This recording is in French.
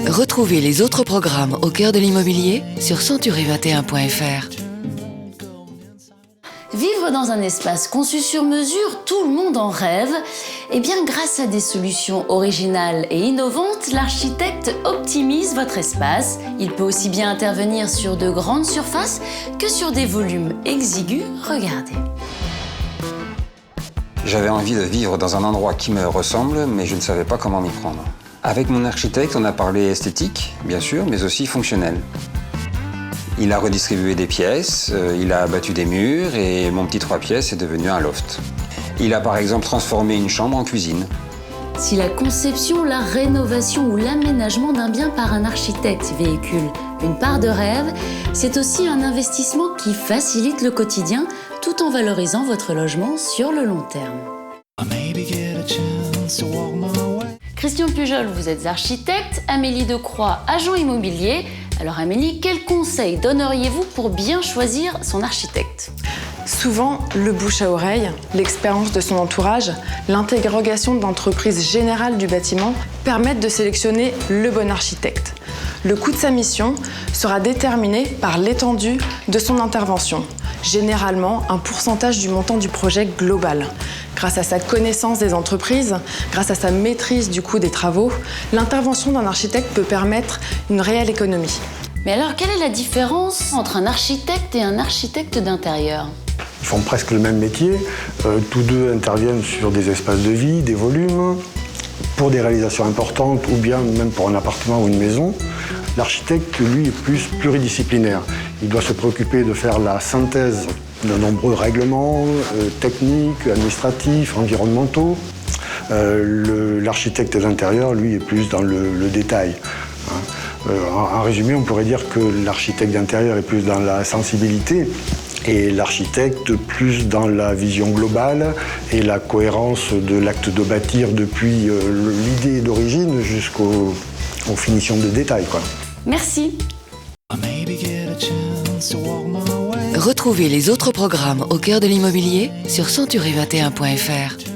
Retrouvez les autres programmes au cœur de l'immobilier sur century21.fr. Vivre dans un espace conçu sur mesure, tout le monde en rêve. Eh bien, grâce à des solutions originales et innovantes, l'architecte optimise votre espace. Il peut aussi bien intervenir sur de grandes surfaces que sur des volumes exigus. Regardez. J'avais envie de vivre dans un endroit qui me ressemble, mais je ne savais pas comment m'y prendre. Avec mon architecte, on a parlé esthétique, bien sûr, mais aussi fonctionnel. Il a redistribué des pièces, il a abattu des murs et mon petit 3 pièces est devenu un loft. Il a par exemple transformé une chambre en cuisine. Si la conception, la rénovation ou l'aménagement d'un bien par un architecte véhicule une part de rêve, c'est aussi un investissement qui facilite le quotidien tout en valorisant votre logement sur le long terme. Christian Pujol, vous êtes architecte, Amélie Decroix, agent immobilier. Alors Amélie, quels conseils donneriez-vous pour bien choisir son architecte ? Souvent, le bouche à oreille, l'expérience de son entourage, l'interrogation d'entreprises générales du bâtiment permettent de sélectionner le bon architecte. Le coût de sa mission sera déterminé par l'étendue de son intervention, généralement un pourcentage du montant du projet global. Grâce à sa connaissance des entreprises, grâce à sa maîtrise du coût des travaux, l'intervention d'un architecte peut permettre une réelle économie. Mais alors, quelle est la différence entre un architecte et un architecte d'intérieur ? Ils font presque le même métier. Tous deux interviennent sur des espaces de vie, des volumes, pour des réalisations importantes ou bien même pour un appartement ou une maison. L'architecte, lui, est plus pluridisciplinaire. Il doit se préoccuper de faire la synthèse de nombreux règlements techniques, administratifs, environnementaux. L'architecte d'intérieur, lui, est plus dans le détail. En résumé, on pourrait dire que l'architecte d'intérieur est plus dans la sensibilité et l'architecte plus dans la vision globale et la cohérence de l'acte de bâtir depuis l'idée d'origine jusqu'aux finitions de détail, quoi. Merci. Retrouvez les autres programmes au cœur de l'immobilier sur century21.fr.